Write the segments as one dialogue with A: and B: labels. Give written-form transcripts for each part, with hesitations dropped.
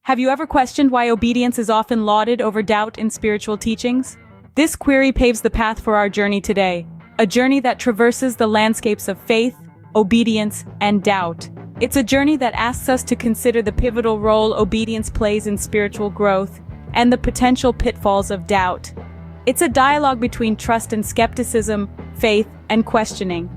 A: Have you ever questioned why obedience is often lauded over doubt in spiritual teachings? This query paves the path for our journey today, a journey that traverses the landscapes of faith, obedience, and doubt. It's a journey that asks us to consider the pivotal role obedience plays in spiritual growth and the potential pitfalls of doubt. It's a dialogue between trust and skepticism, faith and questioning.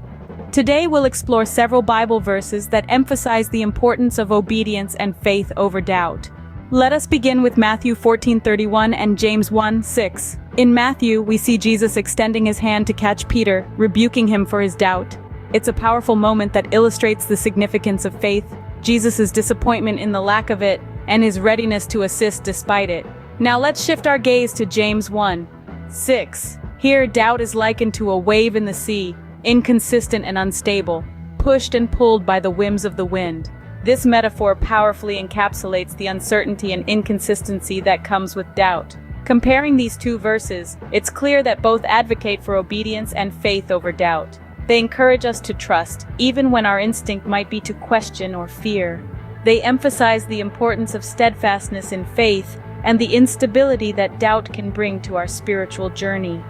A: Today we'll explore several Bible verses that emphasize the importance of obedience and faith over doubt. Let us begin with Matthew 14:31 and James 1:6. In Matthew, we see Jesus extending his hand to catch Peter, rebuking him for his doubt. It's a powerful moment that illustrates the significance of faith, Jesus' disappointment in the lack of it, and his readiness to assist despite it. Now let's shift our gaze to James 1:6. Here, doubt is likened to a wave in the sea, inconsistent and unstable, pushed and pulled by the whims of the wind. This metaphor powerfully encapsulates the uncertainty and inconsistency that comes with doubt. Comparing these two verses, it's clear that both advocate for obedience and faith over doubt. They encourage us to trust, even when our instinct might be to question or fear. They emphasize the importance of steadfastness in faith and the instability that doubt can bring to our spiritual journey.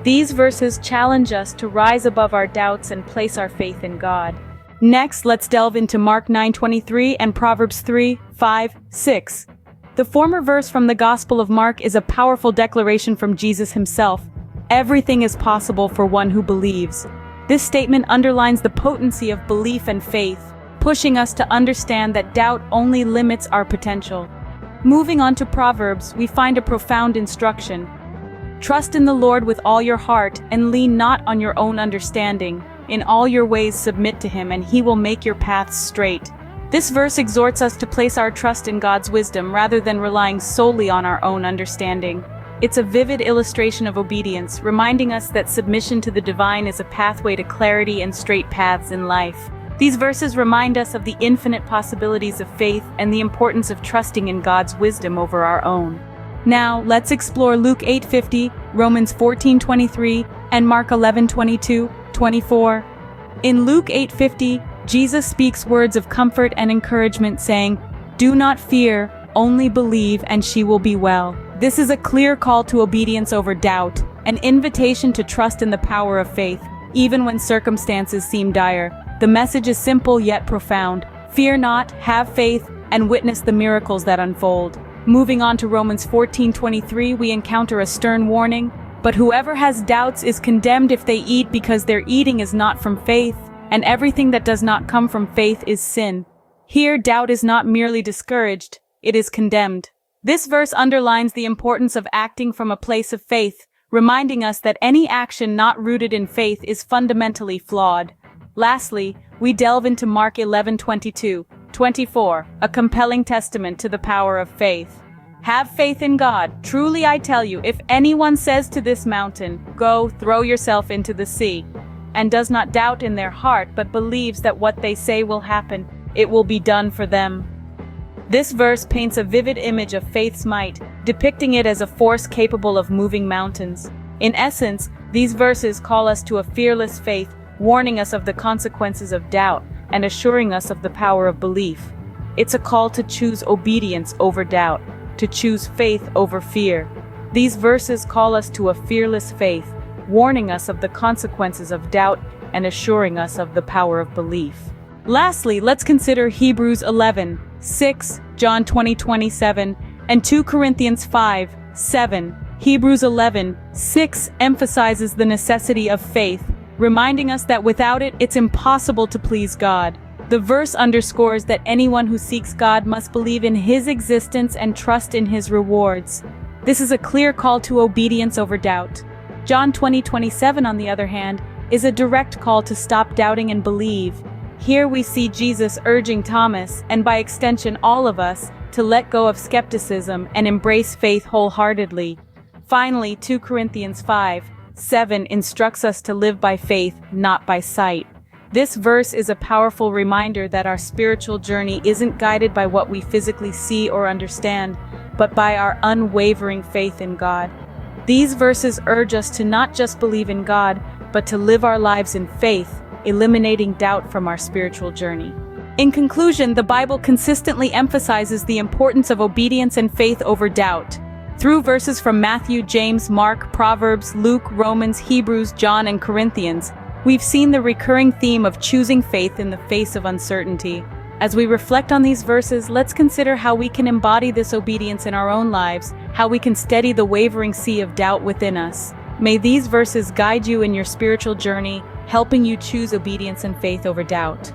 A: These verses challenge us to rise above our doubts and place our faith in God. Next, let's delve into Mark 9:23 and Proverbs 3:5-6. The former verse from the Gospel of Mark is a powerful declaration from Jesus himself. Everything is possible for one who believes. This statement underlines the potency of belief and faith, pushing us to understand that doubt only limits our potential. Moving on to Proverbs, we find a profound instruction. Trust in the Lord with all your heart and lean not on your own understanding. In all your ways submit to him and he will make your paths straight. This verse exhorts us to place our trust in God's wisdom rather than relying solely on our own understanding. It's a vivid illustration of obedience, reminding us that submission to the divine is a pathway to clarity and straight paths in life. These verses remind us of the infinite possibilities of faith and the importance of trusting in God's wisdom over our own. Now, let's explore Luke 8:50, Romans 14:23, and Mark 11:22-24. In Luke 8:50, Jesus speaks words of comfort and encouragement saying, "Do not fear, only believe and she will be well." This is a clear call to obedience over doubt, an invitation to trust in the power of faith, even when circumstances seem dire. The message is simple yet profound. Fear not, have faith, and witness the miracles that unfold. Moving on to Romans 14:23, we encounter a stern warning. But whoever has doubts is condemned if they eat because their eating is not from faith, and everything that does not come from faith is sin. Here, doubt is not merely discouraged, it is condemned. This verse underlines the importance of acting from a place of faith, reminding us that any action not rooted in faith is fundamentally flawed. Lastly, we delve into Mark 11:22-24, a compelling testament to the power of faith. Have faith in God. Truly I tell you, if anyone says to this mountain, "Go, throw yourself into the sea," and does not doubt in their heart but believes that what they say will happen, it will be done for them. This verse paints a vivid image of faith's might, depicting it as a force capable of moving mountains. In essence, these verses call us to a fearless faith, warning us of the consequences of doubt and assuring us of the power of belief. It's a call to choose obedience over doubt, to choose faith over fear. These verses call us to a fearless faith, warning us of the consequences of doubt and assuring us of the power of belief. Lastly, let's consider Hebrews 11:6, John 20:27, and 2 Corinthians 5:7. Hebrews 11:6 emphasizes the necessity of faith, reminding us that without it, it's impossible to please God. The verse underscores that anyone who seeks God must believe in his existence and trust in his rewards. This is a clear call to obedience over doubt. John 20:27, on the other hand, is a direct call to stop doubting and believe. Here we see Jesus urging Thomas, and by extension all of us, to let go of skepticism and embrace faith wholeheartedly. Finally, 2 Corinthians 5:7 instructs us to live by faith, not by sight. This verse is a powerful reminder that our spiritual journey isn't guided by what we physically see or understand, but by our unwavering faith in God. These verses urge us to not just believe in God, but to live our lives in faith, eliminating doubt from our spiritual journey. In conclusion, the Bible consistently emphasizes the importance of obedience and faith over doubt. Through verses from Matthew, James, Mark, Proverbs, Luke, Romans, Hebrews, John, and Corinthians, we've seen the recurring theme of choosing faith in the face of uncertainty. As we reflect on these verses, let's consider how we can embody this obedience in our own lives, how we can steady the wavering sea of doubt within us. May these verses guide you in your spiritual journey, helping you choose obedience and faith over doubt.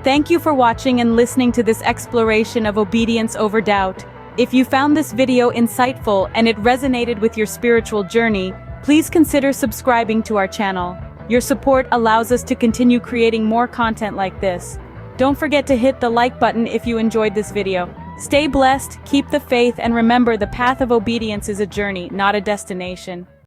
A: Thank you for watching and listening to this exploration of obedience over doubt. If you found this video insightful and it resonated with your spiritual journey, please consider subscribing to our channel. Your support allows us to continue creating more content like this. Don't forget to hit the like button if you enjoyed this video. Stay blessed, keep the faith, and remember the path of obedience is a journey, not a destination.